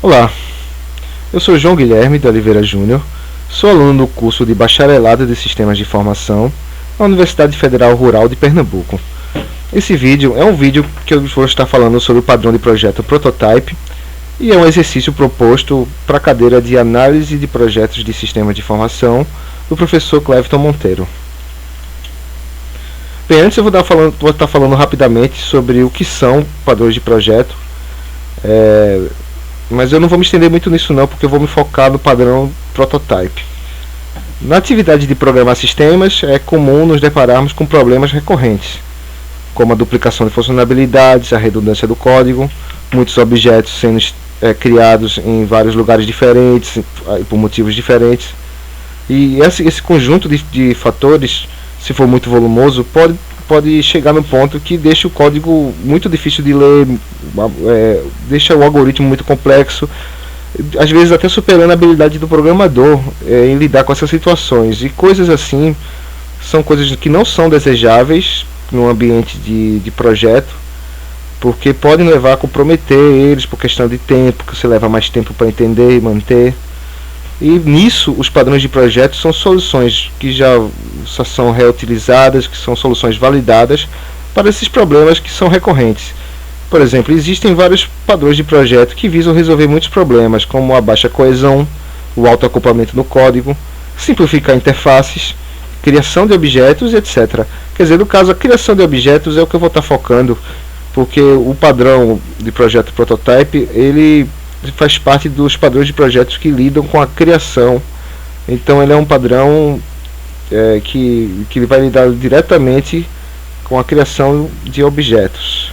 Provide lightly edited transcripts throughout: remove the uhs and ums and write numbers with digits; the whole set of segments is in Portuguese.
Olá, eu sou João Guilherme de Oliveira Júnior, sou aluno do curso de Bacharelado de Sistemas de Informação na Universidade Federal Rural de Pernambuco. Esse vídeo é um vídeo que eu vou estar falando sobre o padrão de projeto Prototype e é um exercício proposto para a cadeira de Análise de Projetos de Sistemas de Informação do professor Cleveton Monteiro. Bem, antes eu vou estar falando rapidamente sobre o que são padrões de projeto, mas eu não vou me estender muito nisso não, porque eu vou me focar no padrão Prototype. Na atividade de programar sistemas, é comum nos depararmos com problemas recorrentes, como a duplicação de funcionalidades, a redundância do código, muitos objetos sendo criados em vários lugares diferentes, por motivos diferentes. E esse conjunto de fatores, se for muito volumoso, pode chegar no ponto que deixa o código muito difícil de ler, deixa o algoritmo muito complexo, às vezes até superando a habilidade do programador em lidar com essas situações. E coisas assim são coisas que não são desejáveis no ambiente de projeto, porque podem levar a comprometer eles por questão de tempo, que você leva mais tempo para entender e manter. E nisso, os padrões de projeto são soluções que já são reutilizadas, que são soluções validadas para esses problemas que são recorrentes. Por exemplo, existem vários padrões de projeto que visam resolver muitos problemas, como a baixa coesão, o alto acoplamento no código, simplificar interfaces, criação de objetos, etc. Quer dizer, no caso, a criação de objetos é o que eu vou estar focando, porque o padrão de projeto Prototype, ele faz parte dos padrões de projetos que lidam com a criação. Então ele é um padrão que vai lidar diretamente com a criação de objetos.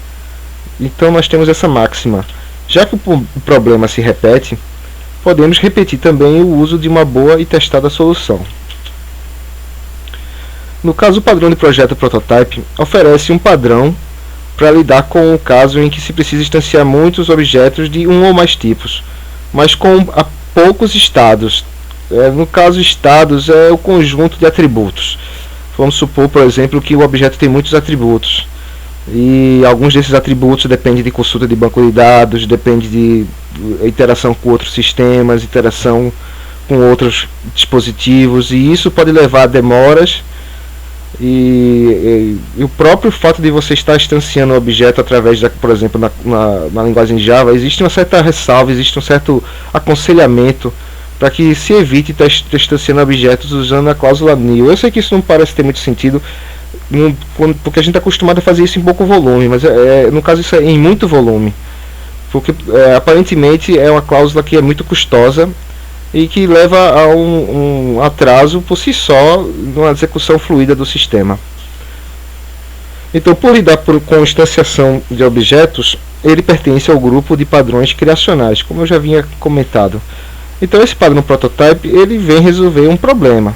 Então nós temos essa máxima: já que o problema se repete, podemos repetir também o uso de uma boa e testada solução. No caso, o padrão de projeto Prototype oferece um padrão para lidar com o caso em que se precisa instanciar muitos objetos de um ou mais tipos, mas com poucos estados. No caso, estados é o conjunto de atributos. Vamos supor, por exemplo, que o objeto tem muitos atributos, e alguns desses atributos dependem de consulta de banco de dados, depende de interação com outros sistemas, interação com outros dispositivos, e isso pode levar a demoras. E o próprio fato de você estar instanciando um objeto através por exemplo, na linguagem Java, existe uma certa ressalva, existe um certo aconselhamento para que se evite estar instanciando objetos usando a cláusula nil. Eu sei que isso não parece ter muito sentido, porque a gente está acostumado a fazer isso em pouco volume, mas no caso isso é em muito volume, porque aparentemente é uma cláusula que é muito custosa e que leva a um atraso por si só na execução fluida do sistema. Então, por lidar com instanciação de objetos, ele pertence ao grupo de padrões criacionais, como eu já havia comentado. Então, esse padrão Prototype, ele vem resolver um problema.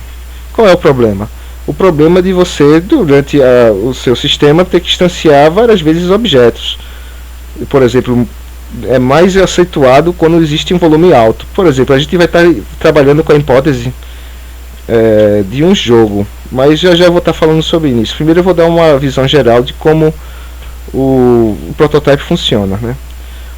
Qual é o problema? O problema de você, durante o seu sistema, ter que instanciar várias vezes objetos. Por exemplo, é mais acentuado quando existe um volume alto. Por exemplo, a gente vai estar trabalhando com a hipótese de um jogo, mas já vou estar falando sobre isso. Primeiro eu vou dar uma visão geral de como o Prototype funciona, né?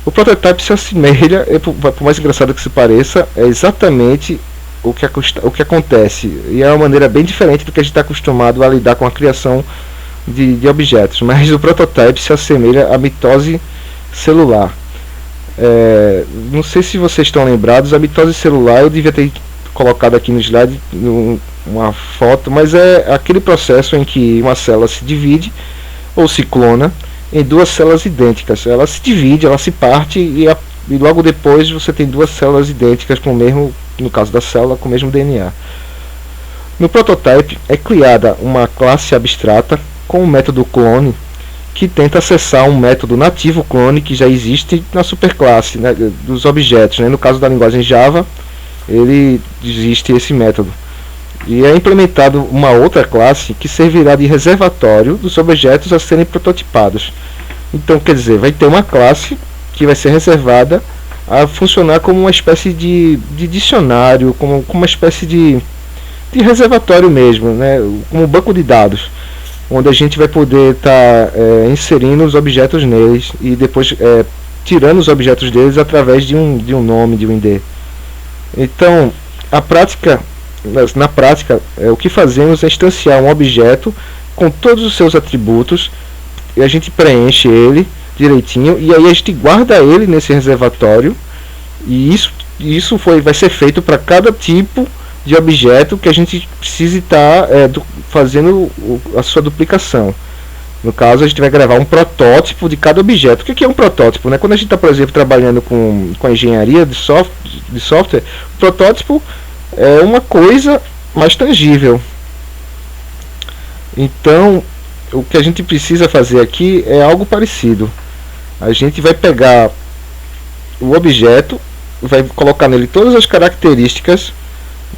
O Prototype se assemelha, por mais engraçado que se pareça, é exatamente o que acontece, e é uma maneira bem diferente do que a gente está acostumado a lidar com a criação de objetos, mas o Prototype se assemelha à mitose celular. Não sei se vocês estão lembrados, a mitose celular, eu devia ter colocado aqui no slide uma foto, mas é aquele processo em que uma célula se divide ou se clona em duas células idênticas. Ela se divide, ela se parte e logo depois você tem duas células idênticas com o mesmo, no caso da célula, com o mesmo DNA. No Prototype é criada uma classe abstrata com o método clone, que tenta acessar um método nativo clone que já existe na superclasse, né, dos objetos, né? No caso da linguagem Java, ele existe esse método. E é implementado uma outra classe que servirá de reservatório dos objetos a serem prototipados. Então, quer dizer, vai ter uma classe que vai ser reservada a funcionar como uma espécie de dicionário, como uma espécie de reservatório mesmo, né? Como um banco de dados, onde a gente vai poder estar inserindo os objetos neles e depois tirando os objetos deles através de um nome, de um ID. Então, na prática, o que fazemos é instanciar um objeto com todos os seus atributos, e a gente preenche ele direitinho, e aí a gente guarda ele nesse reservatório, e isso vai ser feito para cada tipo de objeto que a gente precise estar fazendo a sua duplicação. No caso, a gente vai gravar um protótipo de cada objeto. O que é um protótipo, né? Quando a gente está, por exemplo, trabalhando com a engenharia de software, o protótipo é uma coisa mais tangível. Então, o que a gente precisa fazer aqui é algo parecido. A gente vai pegar o objeto, vai colocar nele todas as características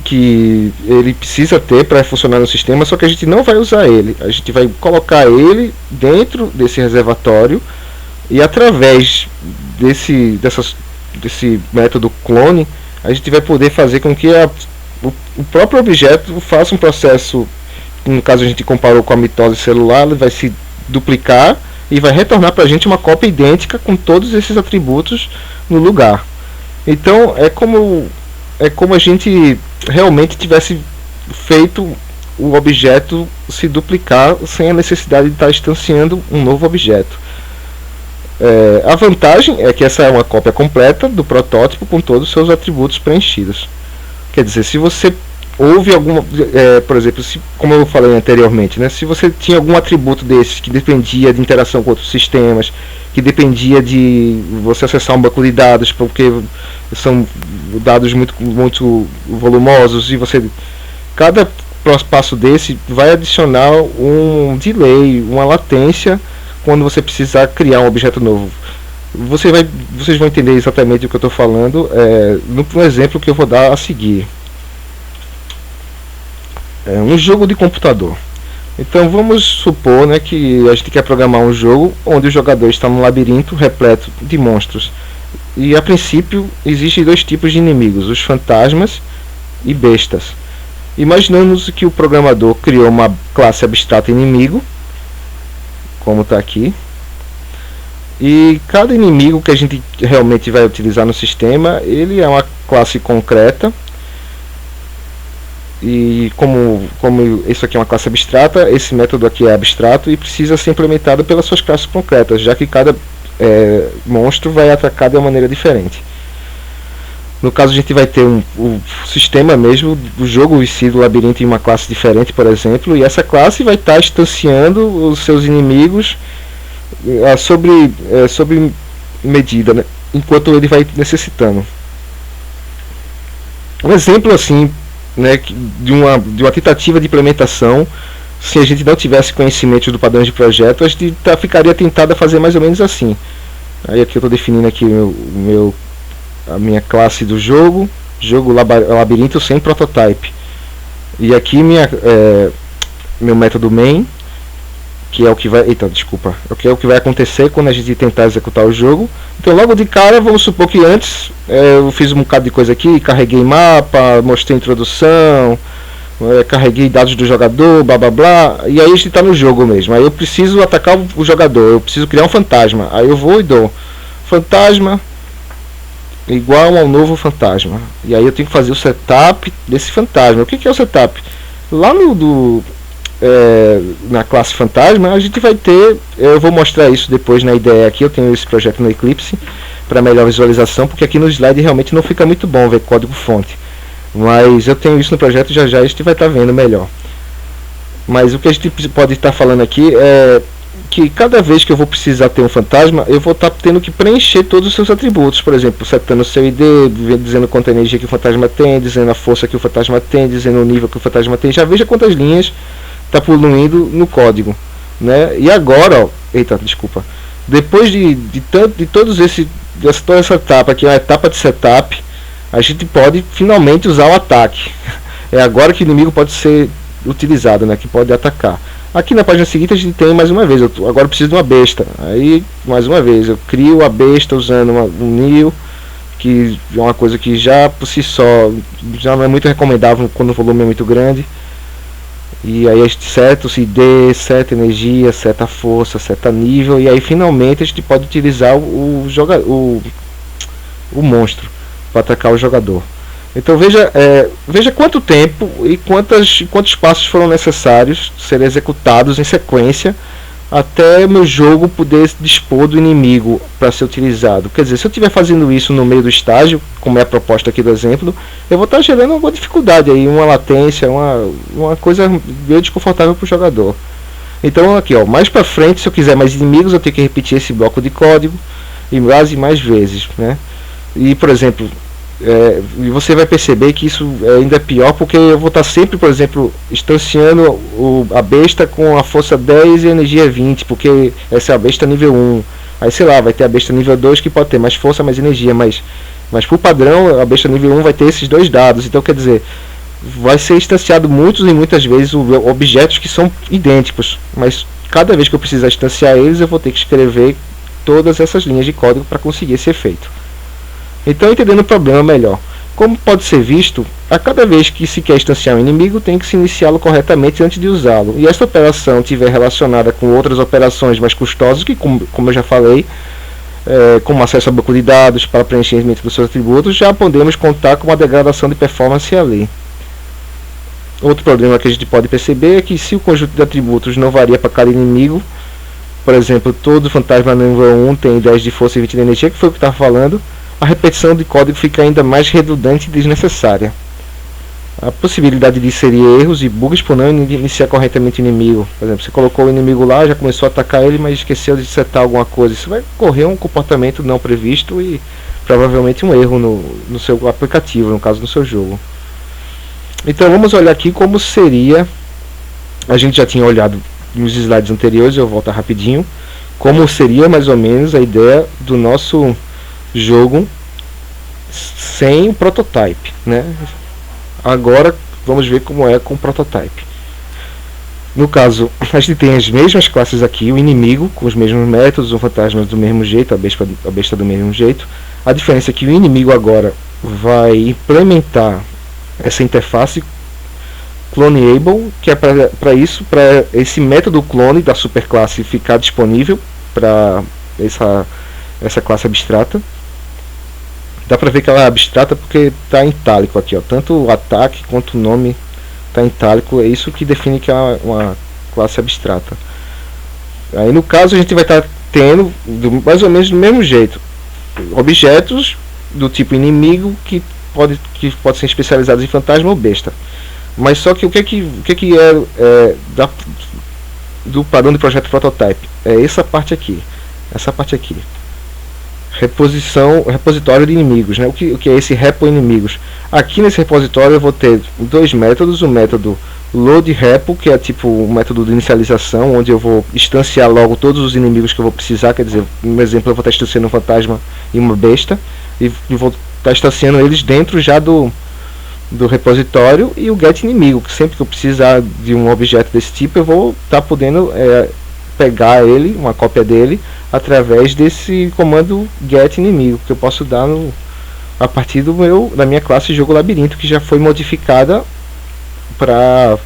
que ele precisa ter para funcionar no sistema, só que a gente não vai usar ele. A gente vai colocar ele dentro desse reservatório, e através desse método clone, a gente vai poder fazer com que o próprio objeto faça um processo. No caso, a gente comparou com a mitose celular, ele vai se duplicar e vai retornar para a gente uma cópia idêntica com todos esses atributos no lugar. Então é como a gente realmente tivesse feito o objeto se duplicar sem a necessidade de estar instanciando um novo objeto. A vantagem é que essa é uma cópia completa do protótipo com todos os seus atributos preenchidos. Quer dizer, se você houve alguma, por exemplo, como eu falei anteriormente, né, se você tinha algum atributo desses que dependia de interação com outros sistemas, que dependia de você acessar um banco de dados, porque são dados muito volumosos, e cada passo desse vai adicionar um delay, uma latência, quando você precisar criar um objeto novo. Vocês vão entender exatamente o que eu estou falando no exemplo que eu vou dar a seguir. Um jogo de computador. Então vamos supor, né, que a gente quer programar um jogo onde o jogador está num labirinto repleto de monstros. E a princípio existem dois tipos de inimigos, os fantasmas e bestas. Imaginamos que o programador criou uma classe abstrata inimigo, como está aqui. E cada inimigo que a gente realmente vai utilizar no sistema, ele é uma classe concreta. E como isso aqui é uma classe abstrata, esse método aqui é abstrato e precisa ser implementado pelas suas classes concretas, já que cada monstro vai atacar de uma maneira diferente. No caso, a gente vai ter o sistema mesmo do jogo em si, do labirinto, em uma classe diferente, por exemplo, e essa classe vai estar instanciando os seus inimigos sobre medida, né, enquanto ele vai necessitando. Um exemplo assim, né, de uma tentativa de implementação, se a gente não tivesse conhecimento do padrão de projeto, a gente ficaria tentado a fazer mais ou menos assim. Aí aqui eu estou definindo aqui a minha classe do jogo labirinto sem prototype, e aqui meu método main, que é o que vai, que é o que vai acontecer quando a gente tentar executar o jogo. Então logo de cara, vamos supor que antes eu fiz um bocado de coisa aqui, carreguei mapa, mostrei introdução, carreguei dados do jogador, blá blá blá, e aí a gente está no jogo mesmo. Aí eu preciso atacar o jogador, eu preciso criar um fantasma, aí eu vou e dou fantasma igual ao novo fantasma, e aí eu tenho que fazer o setup desse fantasma. O que é o setup? Lá na classe fantasma a gente vai ter, eu vou mostrar isso depois na ideia aqui, eu tenho esse projeto no Eclipse para melhor visualização, porque aqui no slide realmente não fica muito bom ver código fonte, mas eu tenho isso no projeto e já a gente vai estar vendo melhor. Mas o que a gente pode estar falando aqui é que cada vez que eu vou precisar ter um fantasma, eu vou estar tendo que preencher todos os seus atributos, por exemplo, setando o seu ID, dizendo quanta energia que o fantasma tem, dizendo a força que o fantasma tem, dizendo o nível que o fantasma tem. Já veja quantas linhas está poluindo no código, né? E agora, depois de todos toda essa etapa, que é a etapa de setup, a gente pode finalmente usar o ataque. É agora que o inimigo pode ser utilizado, né? Que pode atacar. Aqui na página seguinte a gente tem mais uma vez, agora eu preciso de uma besta. Aí, mais uma vez, eu crio a besta usando um new, que é uma coisa que já por si só já não é muito recomendável quando o volume é muito grande. E aí seta o ID, seta energia, seta força, seta nível, e aí finalmente a gente pode utilizar o monstro para atacar o jogador. Então veja quanto tempo e quantos passos foram necessários serem executados em sequência até meu jogo poder dispor do inimigo para ser utilizado. Quer dizer, se eu estiver fazendo isso no meio do estágio, como é a proposta aqui do exemplo, eu vou estar gerando uma dificuldade aí, uma latência, uma coisa meio desconfortável para o jogador. Então aqui, ó, mais para frente, se eu quiser mais inimigos, eu tenho que repetir esse bloco de código e mais vezes, né? E por exemplo, você vai perceber que isso ainda é pior, porque eu vou estar sempre, por exemplo, instanciando a besta com a força 10 e a energia 20, porque essa é a besta nível 1. Aí sei lá, vai ter a besta nível 2 que pode ter mais força, mais energia, mas por padrão a besta nível 1 vai ter esses dois dados. Então quer dizer, vai ser instanciado muitas e muitas vezes objetos que são idênticos, mas cada vez que eu precisar instanciar eles, eu vou ter que escrever todas essas linhas de código para conseguir esse efeito. Então, entendendo o problema melhor, como pode ser visto, a cada vez que se quer instanciar um inimigo, tem que se iniciá-lo corretamente antes de usá-lo. E essa operação estiver relacionada com outras operações mais custosas, que como eu já falei, como acesso a banco de dados para preenchimento dos seus atributos, já podemos contar com uma degradação de performance ali. Outro problema que a gente pode perceber é que se o conjunto de atributos não varia para cada inimigo, por exemplo, todo fantasma nível 1 tem 10 de força e 20 de energia, que foi o que estava falando, a repetição de código fica ainda mais redundante e desnecessária. A possibilidade de inserir erros e bugs por não iniciar corretamente o inimigo. Por exemplo, você colocou o inimigo lá, já começou a atacar ele, mas esqueceu de setar alguma coisa. Isso vai correr um comportamento não previsto e provavelmente um erro no seu aplicativo, no caso do seu jogo. Então vamos olhar aqui como seria, a gente já tinha olhado nos slides anteriores, eu volto rapidinho, como seria mais ou menos a ideia do nosso jogo sem prototype, né? Agora vamos ver como é com prototype. No caso, a gente tem as mesmas classes aqui, o inimigo com os mesmos métodos, o fantasma do mesmo jeito, a besta do mesmo jeito. A diferença é que o inimigo agora vai implementar essa interface cloneable, que é para isso, para esse método clone da superclasse ficar disponível para essa classe abstrata. Dá pra ver que ela é abstrata porque está em itálico aqui, ó. Tanto o ataque quanto o nome está em itálico. É isso que define que é uma classe abstrata. Aí no caso a gente vai estar tendo mais ou menos do mesmo jeito objetos do tipo inimigo que pode ser especializados em fantasma ou besta. Mas só que o que é do padrão de projeto prototype? É essa parte aqui. Repositório de inimigos, né? O que é esse repo inimigos? Aqui nesse repositório eu vou ter dois métodos, o método load repo, que é tipo um método de inicialização, onde eu vou instanciar logo todos os inimigos que eu vou precisar. Quer dizer, um exemplo, eu vou estar instanciando um fantasma e uma besta, e vou estar instanciando eles dentro já do repositório. E o get inimigo, que sempre que eu precisar de um objeto desse tipo, eu vou estar podendo pegar ele, uma cópia dele, através desse comando get inimigo, que eu posso dar a partir da minha classe jogo labirinto, que já foi modificada para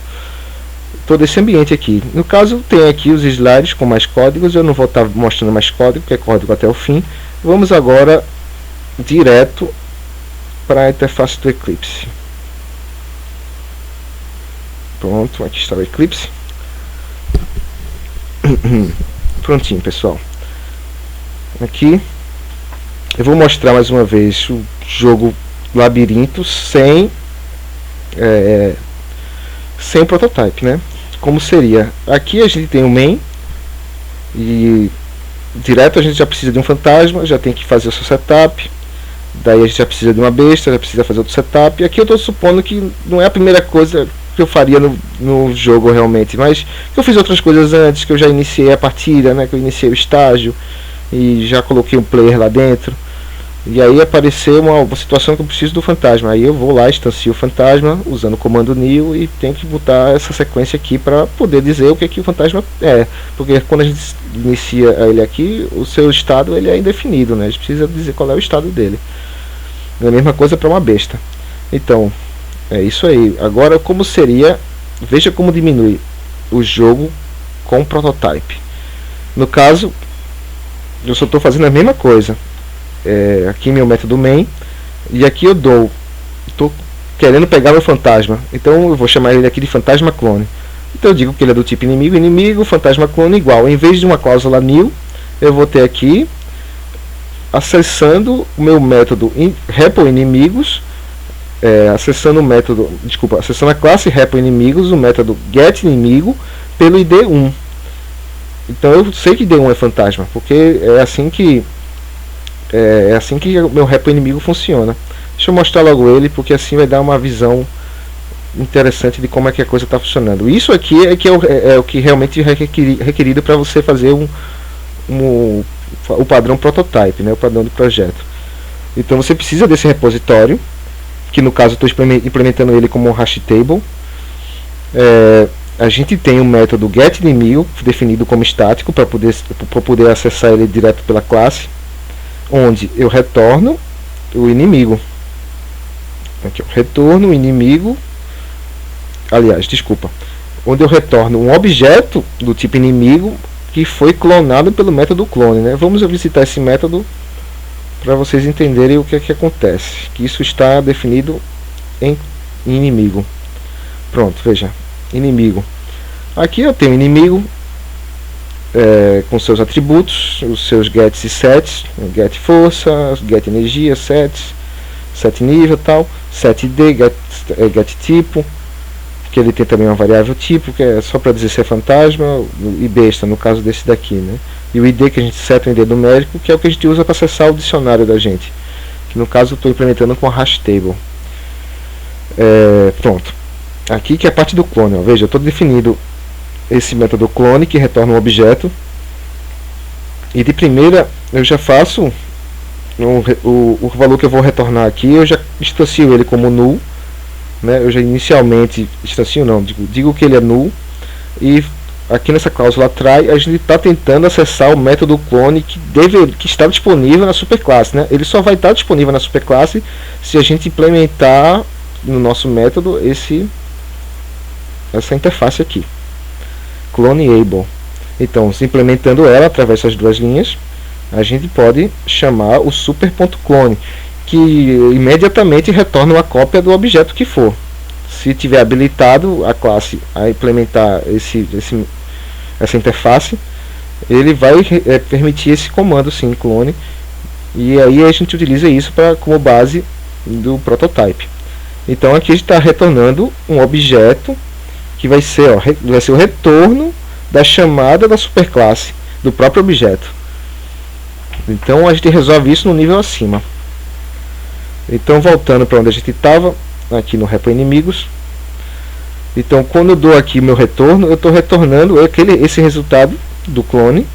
todo esse ambiente aqui. No caso, tem aqui os slides com mais códigos. Eu não vou estar mostrando mais código, que é código até o fim. Vamos agora direto para a interface do Eclipse. Pronto, aqui está o Eclipse. Prontinho, pessoal. Aqui eu vou mostrar mais uma vez o jogo labirinto sem prototype, né? Como seria? Aqui a gente tem o main e direto a gente já precisa de um fantasma, já tem que fazer o seu setup. Daí a gente já precisa de uma besta, já precisa fazer outro setup. E aqui eu estou supondo que não é a primeira coisa que eu faria no jogo realmente, mas que eu fiz outras coisas antes, que eu já iniciei a partida, né? Que eu iniciei o estágio e já coloquei um player lá dentro. E aí apareceu uma situação que eu preciso do fantasma. Aí eu vou lá, instancio o fantasma usando o comando new e tenho que botar essa sequência aqui para poder dizer o que o fantasma é. Porque quando a gente inicia ele aqui, o seu estado ele é indefinido, né? A gente precisa dizer qual é o estado dele. É a mesma coisa para uma besta. Então, é isso aí. Agora, como seria veja como diminui o jogo com o prototype. No caso, eu só estou fazendo a mesma coisa. Aqui meu método main, e aqui eu estou querendo pegar meu fantasma, então eu vou chamar ele aqui de fantasma clone. Então eu digo que ele é do tipo inimigo, fantasma clone igual. Em vez de uma cláusula new, eu vou ter aqui, acessando o meu método repo inimigos, acessando a classe repo inimigos, o método get inimigo pelo id 1. Então eu sei que id1 é fantasma, porque é assim que o meu repo inimigo funciona. Deixa eu mostrar logo ele, porque assim vai dar uma visão interessante de como é que a coisa está funcionando. Isso aqui é o que realmente é requerido para você fazer o padrão prototype, né, o padrão de projeto. Então você precisa desse repositório, que no caso estou implementando ele como um hash table. A gente tem o método getInimigo definido como estático para poder acessar ele direto pela classe, onde eu retorno o inimigo. Aqui eu retorno o inimigo, onde eu retorno um objeto do tipo inimigo que foi clonado pelo método clone, né? Vamos visitar esse método para vocês entenderem o que é que acontece, que isso está definido em inimigo. Pronto, veja, inimigo. Aqui eu tenho inimigo com seus atributos, os seus gets e sets, get força, get energia, sets, set nível, tal, set id, get tipo, que ele tem também uma variável tipo, que é só para dizer se é fantasma, e besta, no caso desse daqui, né? E o id que a gente seta um id numérico, que é o que a gente usa para acessar o dicionário da gente, que no caso eu estou implementando com a hash table. Pronto. Aqui que é a parte do clone, ó. Veja, eu estou definindo esse método clone que retorna um objeto, e de primeira eu já faço o valor que eu vou retornar aqui, eu já instancio ele como null, né? Eu já inicialmente instancio, não, digo que ele é null, e aqui nessa cláusula try a gente está tentando acessar o método clone que está disponível na superclasse, né? Ele só vai estar disponível na superclasse se a gente implementar no nosso método essa interface aqui, cloneable. Então, se implementando ela através dessas duas linhas, a gente pode chamar o super.clone, que imediatamente retorna uma cópia do objeto que for. Se tiver habilitado a classe a implementar essa interface, ele vai permitir esse comando sim, clone, e aí a gente utiliza isso como base do prototype. Então aqui a gente está retornando um objeto que vai ser o retorno da chamada da superclasse do próprio objeto. Então a gente resolve isso no nível acima. Então voltando para onde a gente estava, aqui no repo inimigos. Então quando eu dou aqui meu retorno, eu estou retornando esse resultado do clone,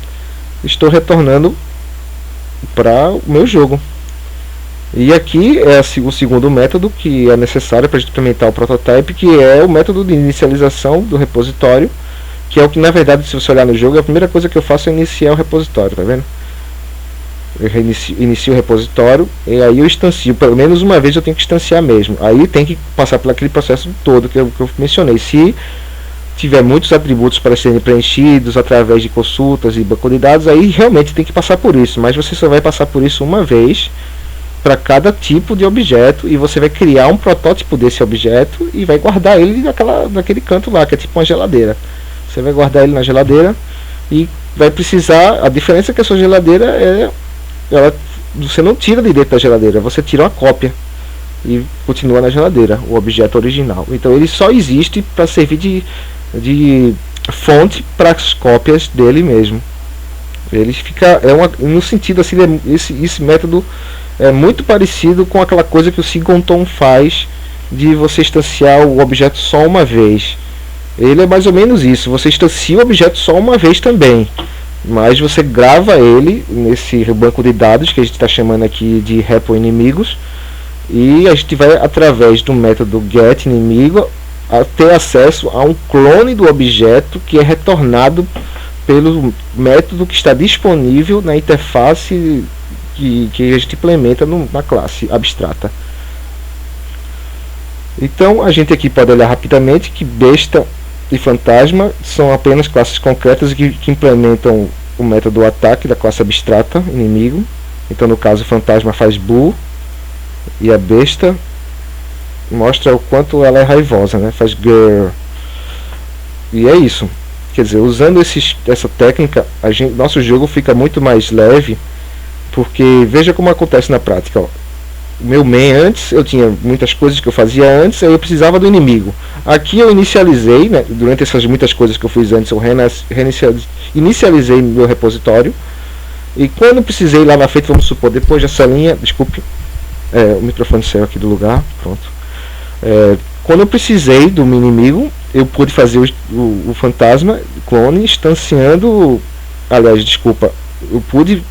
estou retornando para o meu jogo. E aqui é o segundo método que é necessário para a gente implementar o prototype, que é o método de inicialização do repositório, que é o que, na verdade, se você olhar no jogo, a primeira coisa que eu faço é iniciar o repositório, tá vendo? Eu inicio o repositório e aí eu instancio, pelo menos uma vez eu tenho que instanciar mesmo. Aí tem que passar por aquele processo todo que eu mencionei. Se tiver muitos atributos para serem preenchidos através de consultas e banco de dados, aí realmente tem que passar por isso, mas você só vai passar por isso uma vez para cada tipo de objeto, e você vai criar um protótipo desse objeto e vai guardar ele naquele canto lá, que é tipo uma geladeira. Você vai guardar ele na geladeira e vai precisar, a diferença é que a sua geladeira você não tira de dentro da geladeira, você tira uma cópia e continua na geladeira o objeto original. Então ele só existe para servir de fonte para as cópias dele mesmo. Ele fica no sentido assim, esse método é muito parecido com aquela coisa que o Singleton faz de você instanciar o objeto só uma vez. Ele é mais ou menos isso, você instancia o objeto só uma vez também, mas você grava ele nesse banco de dados que a gente está chamando aqui de repo inimigos, e a gente vai, através do método getInimigo, ter acesso a um clone do objeto que é retornado pelo método que está disponível na interface que a gente implementa na classe abstrata. Então a gente aqui pode olhar rapidamente que besta e fantasma são apenas classes concretas que implementam o método ataque da classe abstrata inimigo. Então no caso o fantasma faz boo e a besta mostra o quanto ela é raivosa, né? Faz grrr. E é isso. Quer dizer, usando essa técnica, nosso jogo fica muito mais leve, porque veja como acontece na prática. Ó. O meu main antes, eu tinha muitas coisas que eu fazia antes, aí eu precisava do inimigo. Aqui eu inicializei, né, durante essas muitas coisas que eu fiz antes, eu inicializei meu repositório. E quando precisei lá na frente, vamos supor, depois dessa linha, desculpe, o microfone saiu aqui do lugar, pronto. Quando eu precisei do meu inimigo, eu pude fazer o fantasma clone instanciando, aliás, desculpa, eu pude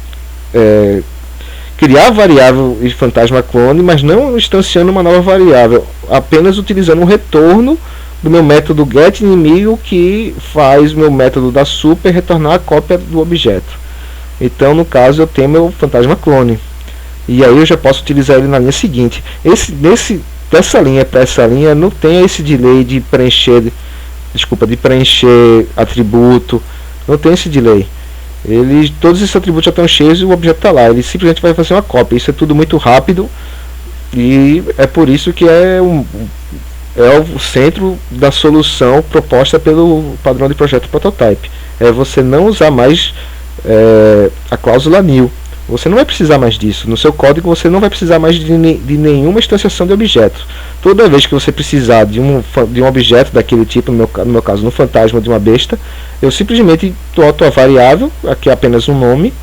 criar a variável de fantasma clone, mas não instanciando uma nova variável, apenas utilizando o retorno do meu método getInimigo, que faz o meu método da super retornar a cópia do objeto. Então no caso eu tenho meu fantasma clone, e aí eu já posso utilizar ele na linha seguinte. Dessa linha para essa linha não tem esse delay de preencher atributo, não tem esse delay. Todos esses atributos já estão cheios e o objeto está lá, ele simplesmente vai fazer uma cópia. Isso é tudo muito rápido, e é por isso que é o centro da solução proposta pelo padrão de projeto Prototype. É você não usar mais a cláusula new. Você não vai precisar mais disso. No seu código você não vai precisar mais de nenhuma instanciação de objeto. Toda vez que você precisar de um objeto daquele tipo, no meu caso no fantasma de uma besta, eu simplesmente boto a variável, aqui é apenas um nome,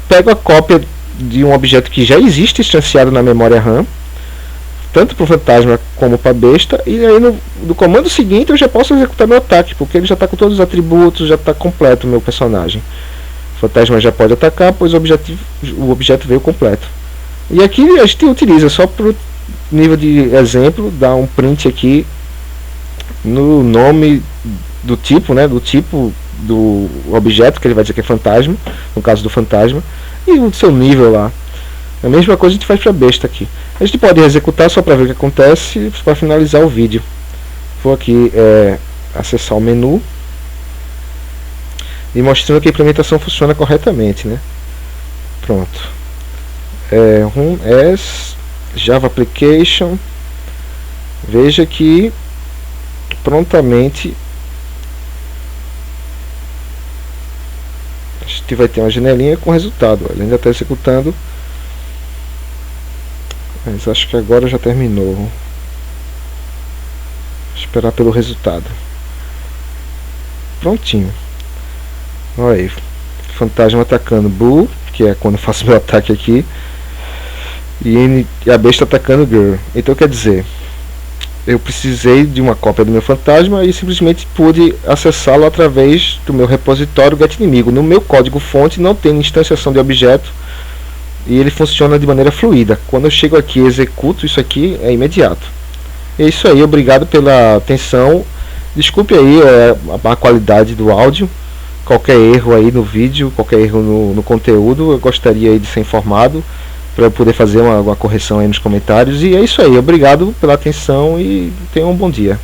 pego a cópia de um objeto que já existe instanciado na memória RAM, tanto para o fantasma como para a besta, e aí no comando seguinte eu já posso executar meu ataque, porque ele já está com todos os atributos, já está completo o meu personagem. O fantasma já pode atacar, pois o objeto veio completo. E aqui a gente utiliza, só para o nível de exemplo, dar um print aqui no nome do tipo, né, do tipo do objeto, que ele vai dizer que é fantasma, no caso do fantasma, e o seu nível lá. A mesma coisa a gente faz para a besta aqui. A gente pode executar só para ver o que acontece, para finalizar o vídeo. Vou aqui acessar o menu e mostrando que a implementação funciona corretamente, né? Pronto. Run as Java Application. Veja que prontamente a gente vai ter uma janelinha com resultado. Ele ainda está executando, mas acho que agora já terminou. Vou esperar pelo resultado. Prontinho. Olha aí, fantasma atacando Boo, que é quando eu faço meu ataque aqui, e a besta atacando Girl. Então quer dizer, eu precisei de uma cópia do meu fantasma e simplesmente pude acessá-lo através do meu repositório getInimigo. No meu código fonte não tem instanciação de objeto e ele funciona de maneira fluida. Quando eu chego aqui e executo isso aqui, é imediato. É isso aí, obrigado pela atenção. Desculpe aí a qualidade do áudio. Qualquer erro aí no vídeo, qualquer erro no conteúdo, eu gostaria aí de ser informado para eu poder fazer uma correção aí nos comentários. E é isso aí, obrigado pela atenção e tenham um bom dia.